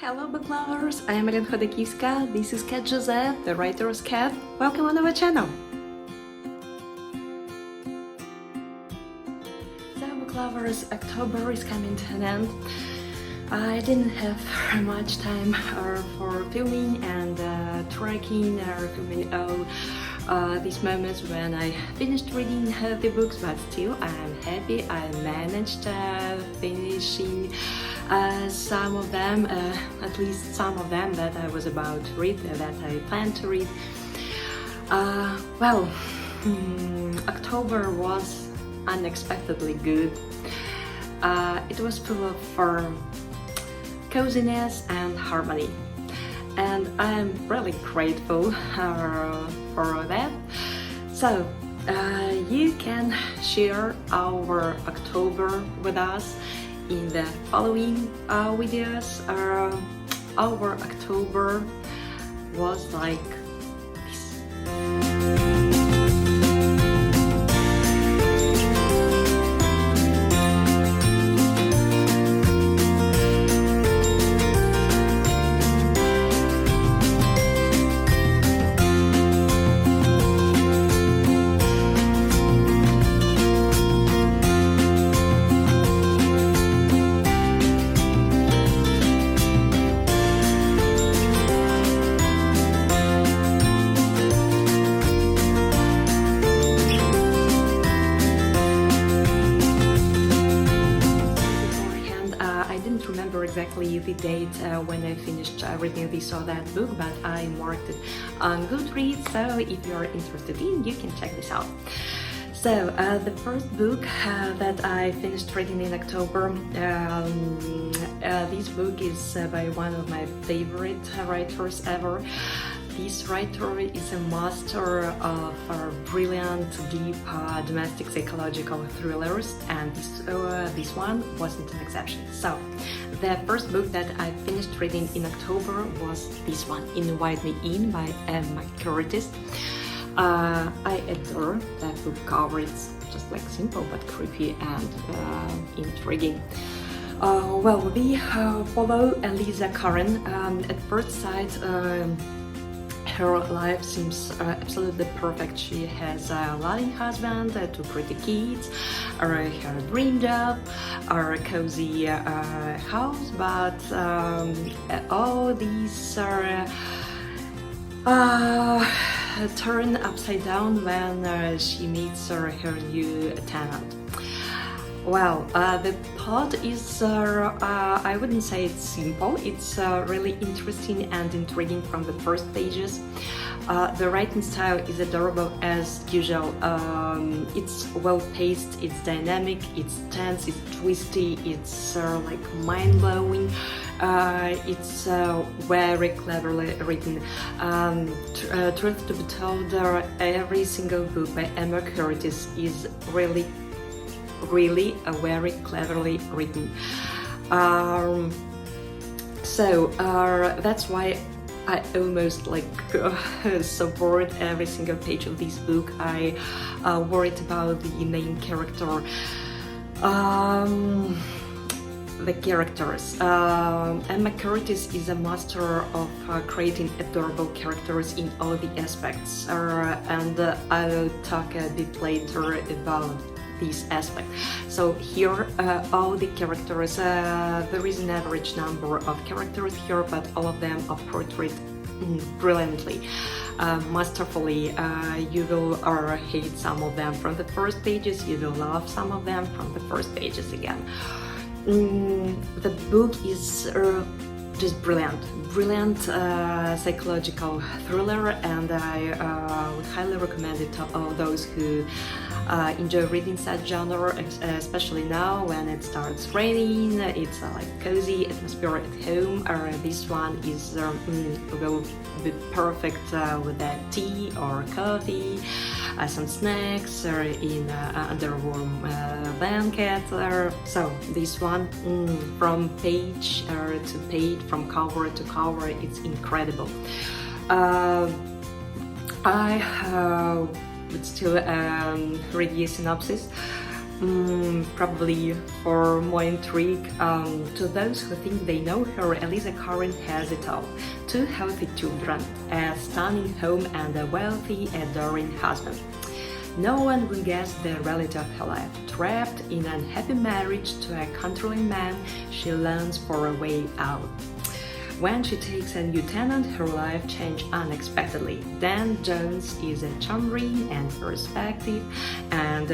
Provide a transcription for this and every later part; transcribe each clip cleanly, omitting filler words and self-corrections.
Hello book lovers, I am Marina Chodakivska, this is Cat Rzeszow, the writer's cat. Welcome on our channel! So book lovers, October is coming to an end. I didn't have much time for filming and tracking or filming all these moments when I finished reading the books, but still I am happy I managed finishing some of them, at least some of them that I was about to read, that I planned to read. October was unexpectedly good. It was full of coziness and harmony, and I am really grateful for that. So you can share our October with us in the following videos. Our October was like this. Exactly the date when I finished reading this or that book, but I marked it on Goodreads, so if you're interested in, you can check this out. So the first book that I finished reading in October, this book is by one of my favorite writers ever. This writer is a master of brilliant, deep domestic psychological thrillers, and this one wasn't an exception. So, the first book that I finished reading in October was this one, Invite Me In by Emma Curtis. I adore that book cover. It's just like simple but creepy and intriguing. We follow Eliza Curran. At first sight, her life seems absolutely perfect. She has a loving husband, two pretty kids, her dream job, a cozy house, but all these are turned upside down when she meets her new tenant. Well, the plot is, I wouldn't say it's simple, it's really interesting and intriguing from the first pages. The writing style is adorable as usual. It's well-paced, it's dynamic, it's tense, it's twisty, it's like mind-blowing. It's very cleverly written. Truth to be told, every single book by Emma Curtis is really a very cleverly written. That's why I almost like support every single page of this book. I worried about the main character. The characters. Emma Curtis is a master of creating adorable characters in all the aspects, and I'll talk a bit later about this aspect. So here, all the characters, there is an average number of characters here, but all of them are portrayed brilliantly, masterfully. You will hate some of them from the first pages, you will love some of them from the first pages again. The book is just brilliant psychological thriller, and I would highly recommend it to all those who enjoy reading such genre, especially now when it starts raining. It's like cozy atmosphere at home. This one is will be perfect with a tea or coffee, some snacks, or in under a warm blanket. So this one, from page to page, from cover to cover, it's incredible. I would still read the synopsis. Probably for more intrigue, to those who think they know her, Eliza Corrin has it all. 2 healthy children, a stunning home and a wealthy, adoring husband. No one will guess the reality of her life. Trapped in an unhappy marriage to a controlling man, she learns for a way out. When she takes a new tenant, her life changes unexpectedly. Dan Jones is a charming and perspective, and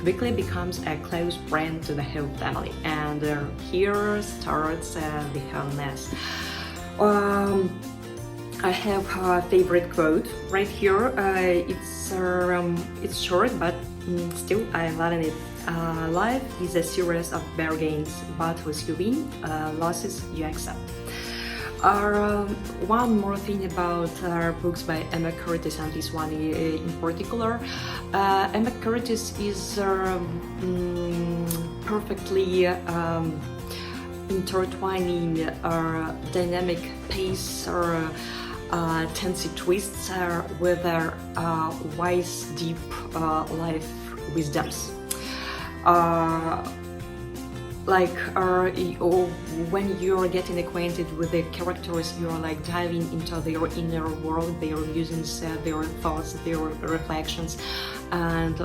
quickly becomes a close friend to the whole family. And here starts the whole mess. I have a favorite quote right here. It's short, but still I'm loving it. Life is a series of bargains. Battles you win, losses you accept. One more thing about books by Emma Curtis, and this one in particular. Emma Curtis is perfectly intertwining dynamic pace or tensy twists with their wise, deep life wisdoms. When you're getting acquainted with the characters, you're like diving into their inner world, their musings, their thoughts, their reflections, and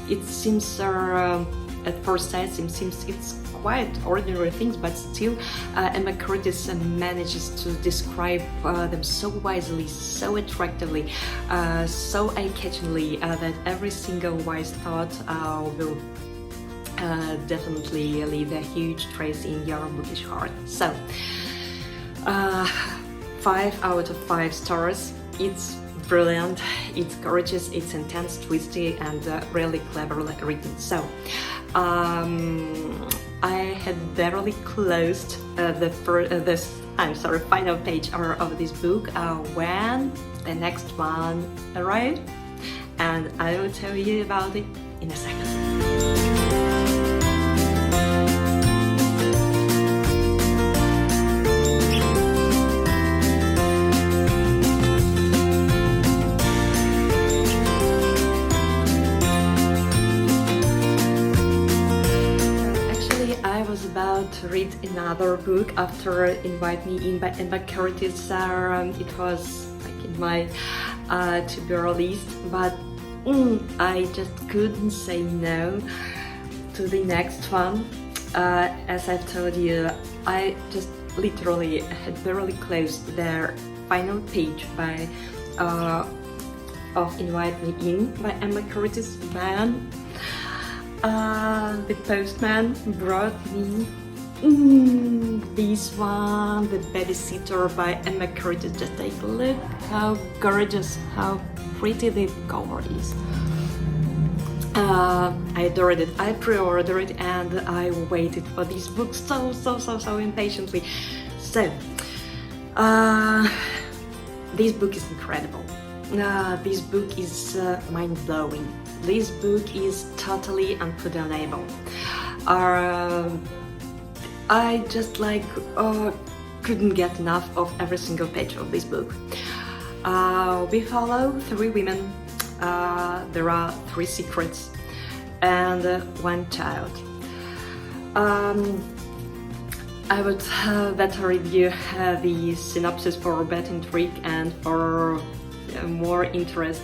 it seems at first sight it's quite ordinary things, but still Emma Curtis manages to describe them so wisely, so attractively, so eye-catchingly that every single wise thought will definitely leave a huge trace in your bookish heart. So, 5 out of 5 stars. It's brilliant, it's gorgeous, it's intense, twisty, and really cleverly written. So, I had barely closed the final page of this book when the next one arrived, and I will tell you about it in a second. About to read another book after Invite Me In by Emma Curtis. It was like in my to-be list, but I just couldn't say no to the next one. As I've told you, I just literally had barely closed the final page by of Invite Me In by Emma Curtis. Man, the postman brought me this one, The Babysitter by Emma Curtis. Just take a look how gorgeous, how pretty the cover is. I adored it. I pre-ordered it and I waited for this book so impatiently. So, this book is incredible. This book is mind-blowing. This book is totally unputdownable. I just couldn't get enough of every single page of this book. We follow 3 women. There are 3 secrets and 1 child. I would better review the synopsis for better intrigue and for more interest.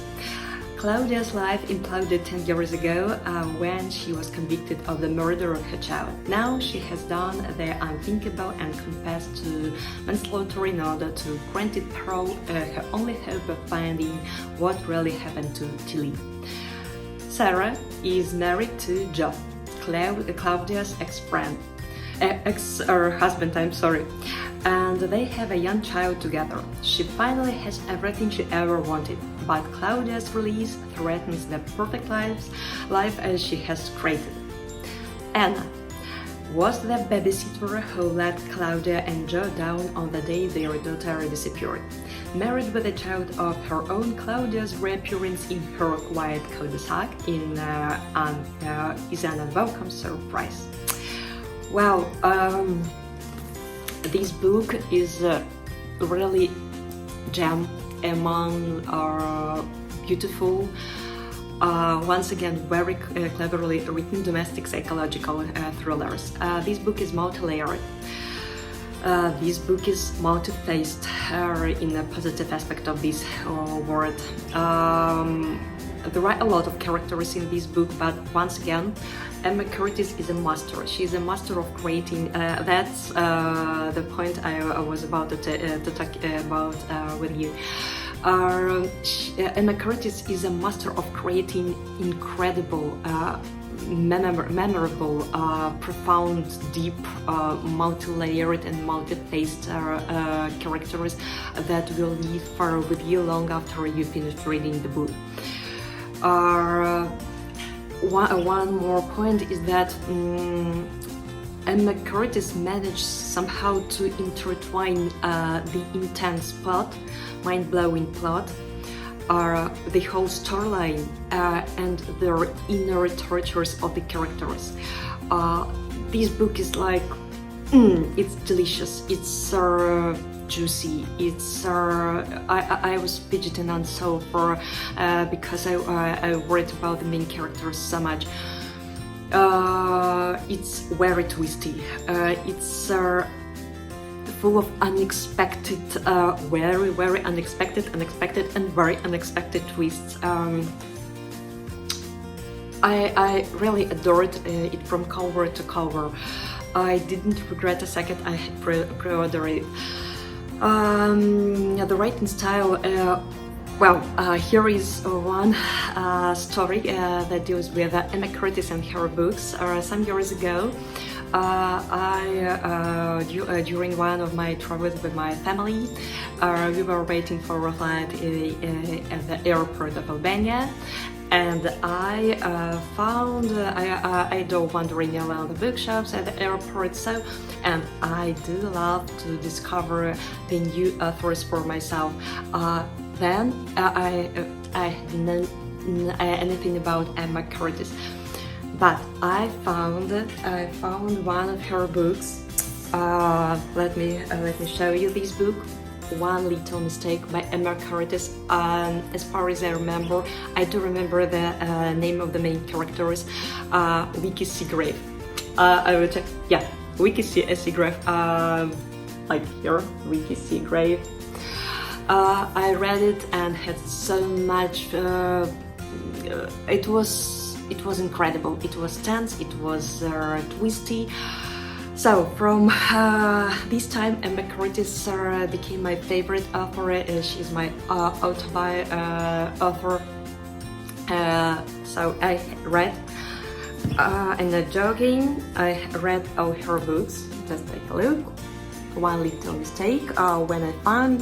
Claudia's life imploded 10 years ago when she was convicted of the murder of her child. Now she has done the unthinkable and confessed to manslaughter in order to grant it her only hope of finding what really happened to Tilly. Sarah is married to Joe, Claudia's ex-husband, and they have a young child together. She finally has everything she ever wanted, but Claudia's release threatens the perfect life as she has created. Anna was the babysitter who let Claudia and Joe down on the day their daughter disappeared. Married with a child of her own, Claudia's reappearance in her quiet cul-de-sac is an unwelcome surprise. Well, this book is really gem among our beautiful Once again, very cleverly written domestic psychological thrillers. This book is multi-layered. This book is multi-faced in a positive aspect of this word. There are a lot of characters in this book, but once again, Emma Curtis is a master. She's a master of creating. That's the point I was about to talk about with you. Emma Curtis is a master of creating incredible, memorable, profound, deep, multi-layered and multi-faced characters that will live with you long after you finish reading the book. One more point is that Emma Curtis managed somehow to intertwine the intense plot, mind-blowing plot, the whole storyline, and the inner tortures of the characters. This book is like, it's delicious, it's juicy, it's I was fidgeting on so far because I worried about the main characters so much. It's very twisty, it's full of unexpected, very unexpected and very unexpected twists. I really adored it from cover to cover. I didn't regret a second I had pre-ordered it. The writing style, here is one story that deals with Emma Curtis and her books. Some years ago, during one of my travels with my family, we were waiting for a flight at the airport of Albania, and I do wandering around the bookshops at the airport, and I do love to discover the new authors for myself. Then I didn't know anything about Emma Curtis, but I found one of her books. Let me show you this book. One Little Mistake by Emma Curtis. As far as I remember, I do remember the name of the main characters, Vicky Seagrave. I will check. Yeah, Vicky Seagrave. Like here, Vicky Seagrave. I read it and had so much. It was incredible. It was tense. It was twisty. So from this time, Emma Curtis became my favorite author. She's my author. So I read, and not joking, I read all her books. Just take a look. One Little Mistake, When I Find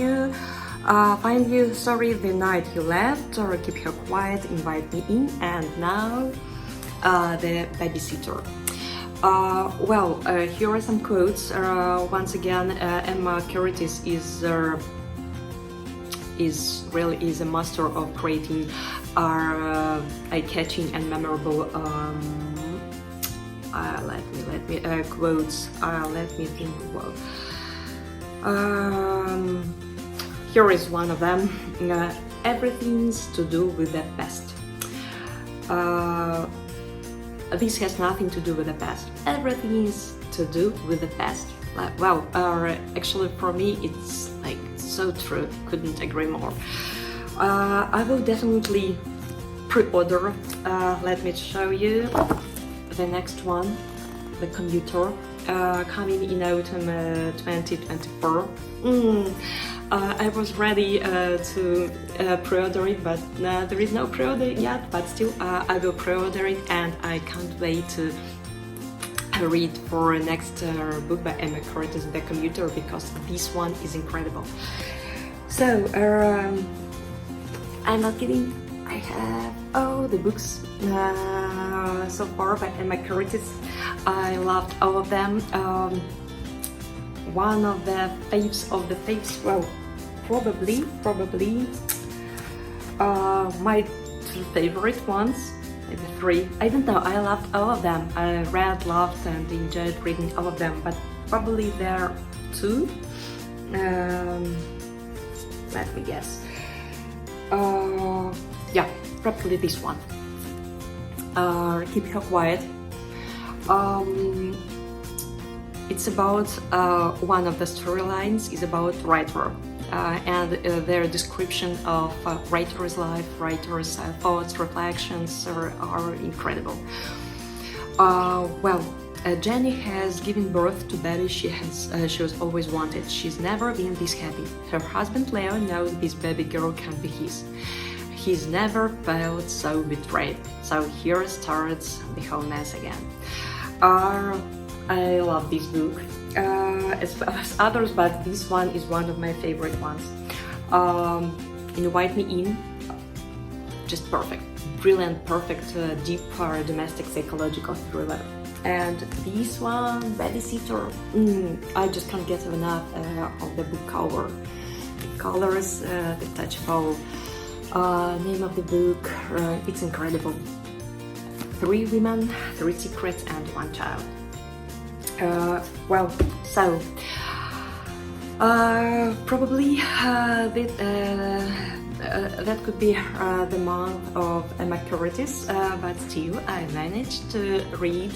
You, Sorry, The Night You Left, or Keep Her Quiet, Invite Me In, and now The Babysitter. Here are some quotes. Once again, Emma Curtis is really a master of creating eye-catching and memorable quotes. Let me think. Here is one of them. Everything's to do with the past. This has nothing to do with the past. Everything is to do with the past. Actually for me it's like so true. Couldn't agree more. I will definitely pre-order. Let me show you the next one, The Commuter, coming in autumn 2024. I was ready to pre-order it, but there is no pre-order yet, but still I will pre-order it, and I can't wait to read for next book by Emma Curtis, The Commuter, because this one is incredible. So I'm not kidding, I have all the books so far by Emma Curtis. I loved all of them. One of the faves of the faves, probably my two favorite ones, maybe three. I don't know, I loved all of them. I read, loved and enjoyed reading all of them, but probably there are two. Let me guess. Yeah, probably this one. Keep Her Quiet. It's about one of the storylines is about writer and their description of writer's life, writer's thoughts, reflections are incredible. Jenny has given birth to baby she was always wanted. She's never been this happy. Her husband Leo knows this baby girl can't be his. He's never felt so betrayed. So here starts the whole mess again. I love this book, as well as others, but this one is one of my favorite ones. Invite Me In, just perfect, brilliant, perfect, deep domestic psychological thriller. And this one, Babysitter, I just can't get enough of the book cover. The colors, the touch of name of the book, it's incredible. 3 women, 3 secrets and 1 child. Probably that could be the month of Emma Curtis, but still I managed to read,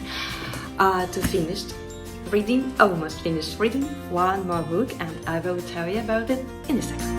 almost finished reading 1 more book, and I will tell you about it in a second.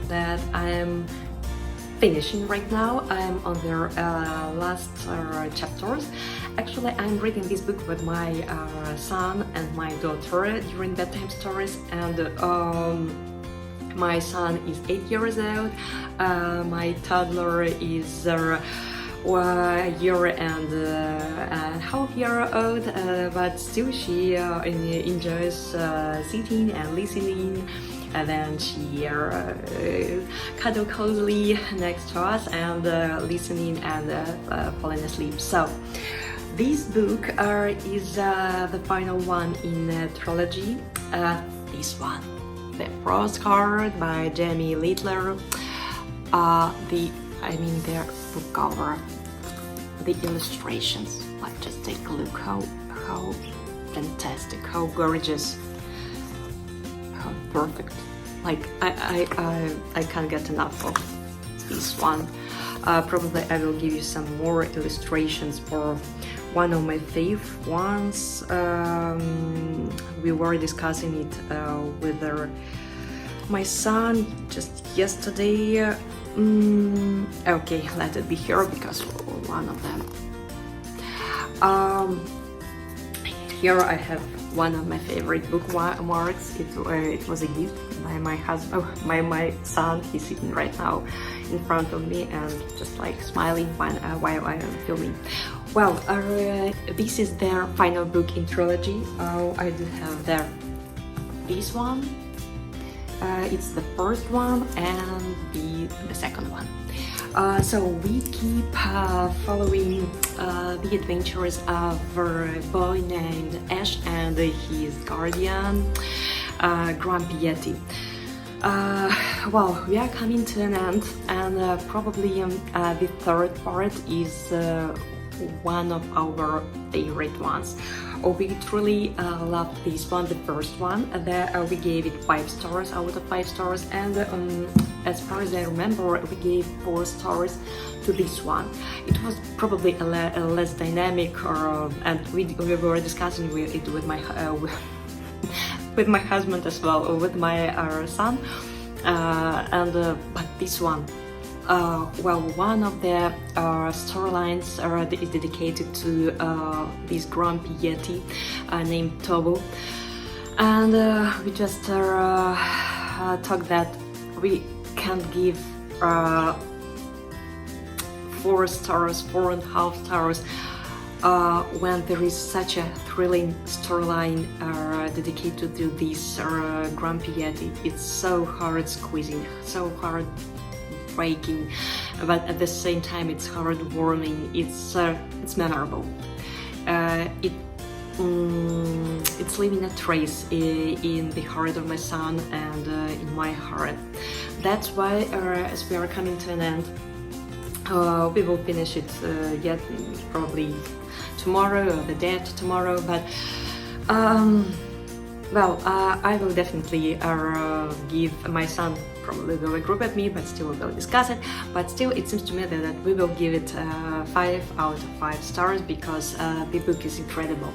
That I'm finishing right now. I'm on their last chapters. Actually, I'm reading this book with my son and my daughter during bedtime stories, and my son is 8 years old, my toddler is a year and a half year old, but still she enjoys sitting and listening, and then she cuddle cozily next to us and listening and falling asleep. So this book is the final one in the trilogy. This one, the Frostheart by Jamie Littler. They're book cover, the illustrations. Like, just take a look how fantastic, how gorgeous, how perfect. Like, I can't get enough of this one. Probably I will give you some more illustrations for one of my favorite ones. We were discussing it with my son just yesterday. Okay, let it be here because one of them. Here I have one of my favorite bookmarks. It was a gift by my husband, my son. He's sitting right now in front of me and just like smiling while I am filming. Well, this is their final book in trilogy. I do have this one. It's the first one and the second one. So we keep following the adventures of a boy named Ash and his guardian, Grumpy Yeti. Well, we are coming to an end, and probably the third part is one of our favorite ones. We truly loved this one, the first one. We gave it 5 stars out of 5 stars, and as far as I remember, we gave 4 stars to this one. It was probably a less dynamic, and we were discussing it with my with my husband as well, or with my son, but this one. Well, one of the storylines is dedicated to this grumpy Yeti named Tobu, and we just talked that we can give 4 stars, 4.5 stars when there is such a thrilling storyline dedicated to this grumpy Yeti. It's so hard squeezing, so hard breaking, but at the same time it's heartwarming. It's memorable. It's leaving a trace in the heart of my son and in my heart. That's why, as we are coming to an end, we will finish it yet probably tomorrow or the day after tomorrow. But well, I will definitely give my son. Probably will agree with me, but still we will discuss it. But still, it seems to me that we will give it 5 out of 5 stars because the book is incredible.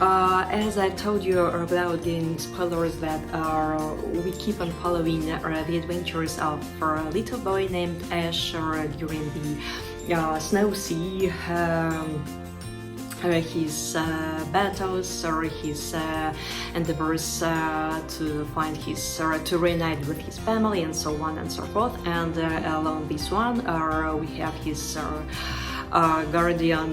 As I told you without getting spoilers, that we keep on following the adventures of a little boy named Ash during the Snow Sea. His battles or his endeavors to find his to reunite with his family and so on and so forth. And along this one we have his guardian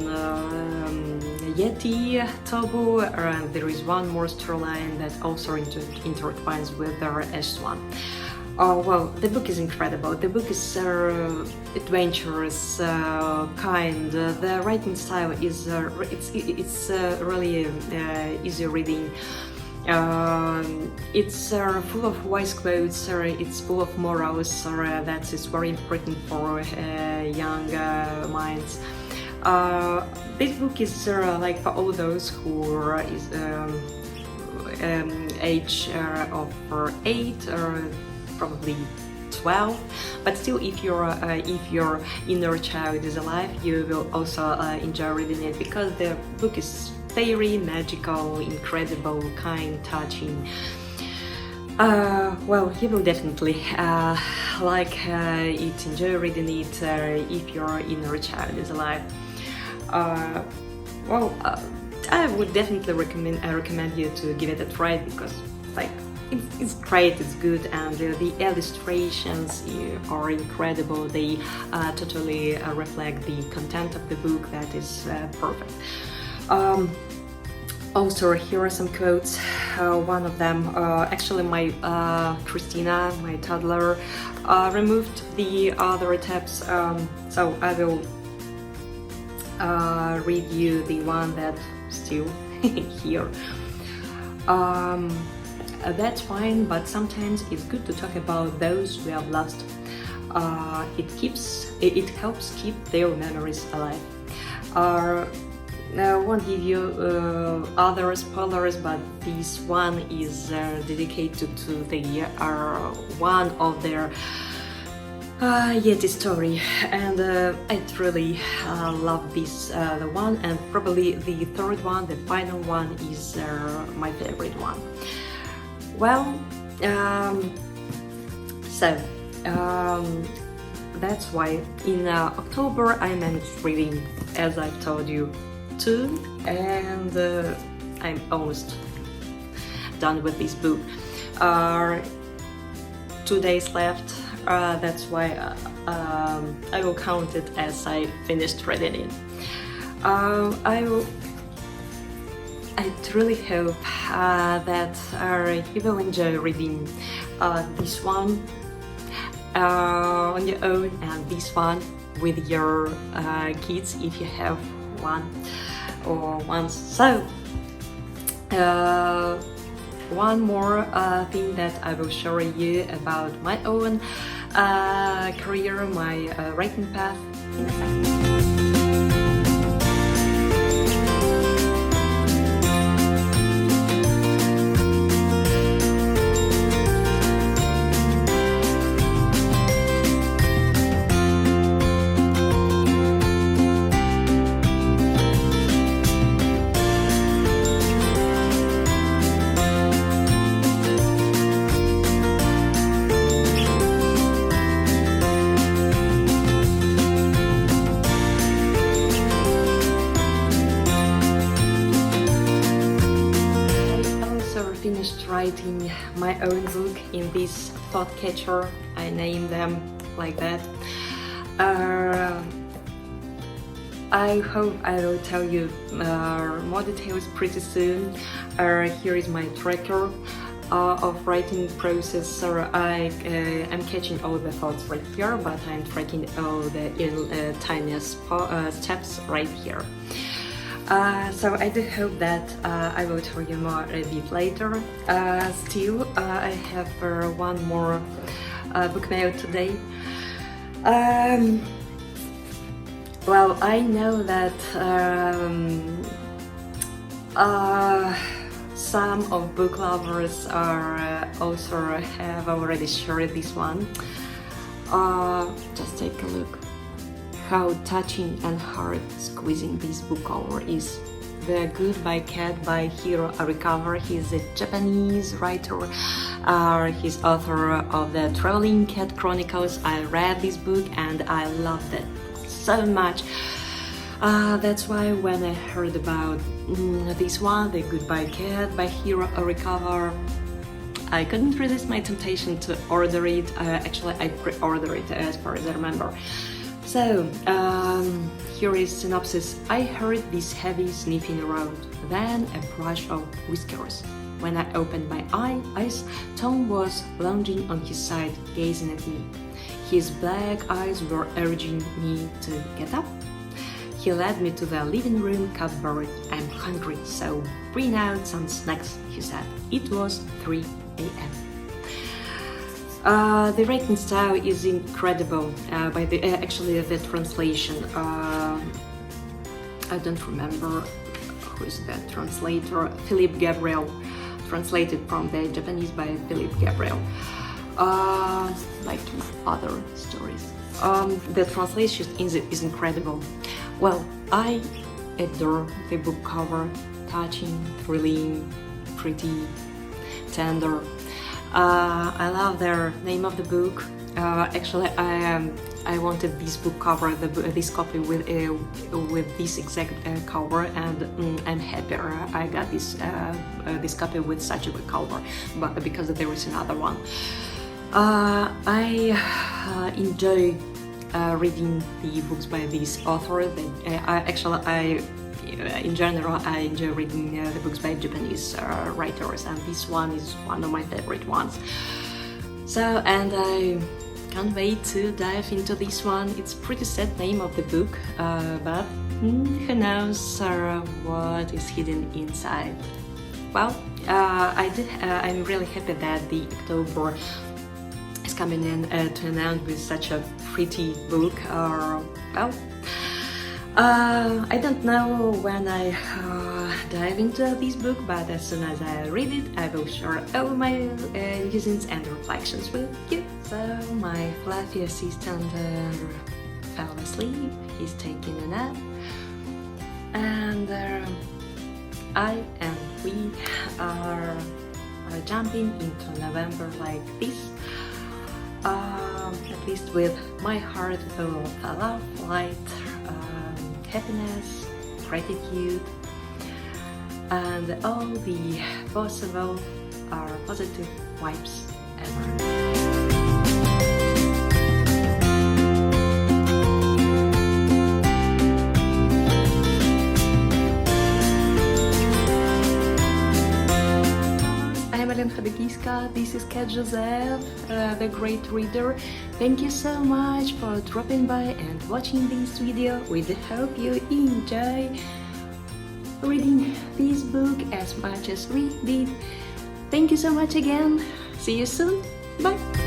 Yeti Tobu, and there is one more storyline that also intertwines with our Ash one. Well, the book is incredible. The book is adventurous, kind. The writing style is it's really easy reading. It's full of wise quotes. It's full of morals. That is very important for young minds. This book is like for all those who are age of 8 or probably 12, but still, if your inner child is alive, you will also enjoy reading it because the book is fairy, magical, incredible, kind, touching. Well, you will definitely like it, enjoy reading it if your inner child is alive. Well, I would definitely recommend you to give it a try because, like, it's great, it's good, and the illustrations are incredible. They totally reflect the content of the book. That is perfect. Also, here are some quotes. One of them, actually, my Christina, my toddler, removed the other tabs, so I will read you the one that's still here. That's fine, but sometimes it's good to talk about those we have lost. it helps keep their memories alive. I won't give you other spoilers, but this one is dedicated to the one of their Yeti story, and I truly love this the one, and probably the third one, the final one, is my favorite one. Well, that's why in October I managed reading, as I've told you, 2, and I'm almost done with this book. 2 days left. That's why I will count it as I finished reading it. I truly hope that you will enjoy reading this one on your own, and this one with your kids if you have one or ones. So one more thing that I will show you about my own career, my writing path in a second. Finished writing my own book in this thought catcher. I named them like that. I hope I will tell you more details pretty soon. Here is my tracker of writing process. I'm catching all the thoughts right here, but I'm tracking all the tiniest steps right here. So I do hope that I will tell you more a bit later. Still, I have one more book mail today. Well, I know that some of book lovers also have already shared this one. Just take a look. How touching and heart-squeezing this book cover is. The Goodbye Cat by Hiro Arikawa. He's a Japanese writer. He's author of the Traveling Cat Chronicles. I read this book and I loved it so much. That's why when I heard about this one, The Goodbye Cat by Hiro Arikawa, I couldn't resist my temptation to order it. Actually, I pre-ordered it as far as I remember. So, here is synopsis. I heard this heavy sniffing around, then a brush of whiskers. When I opened my eyes, Tom was lounging on his side, gazing at me. His black eyes were urging me to get up. He led me to the living room cupboard. I'm hungry, so bring out some snacks, he said. It was 3 a.m. The writing style is incredible. By the translation, I don't remember who is that translator. Philippe Gabriel, translated from the Japanese by Philippe Gabriel. Like his other stories. The translation is incredible. Well, I adore the book cover. Touching, thrilling, pretty, tender. I love the name of the book. Actually, I wanted this book cover, this copy with this exact cover, and I'm happy I got this copy with such a good cover, but because there is another one. I enjoy reading the books by this author. In general, I enjoy reading the books by Japanese writers, and this one is one of my favorite ones. So, and I can't wait to dive into this one. It's a pretty sad name of the book, but who knows what is hidden inside. Well, I'm really happy that the October is coming in to an end with such a pretty book. Well, I don't know when I dive into this book, but as soon as I read it, I will share all my musings and reflections with you. So my fluffy assistant fell asleep, he's taking a nap, and I and we are jumping into November like this, at least with my heart full of love, light, happiness, gratitude, and all the possible positive vibes ever. This is Rzeszow, the great reader. Thank you so much for dropping by and watching this video. We hope you enjoy reading this book as much as we did. Thank you so much again. See you soon. Bye.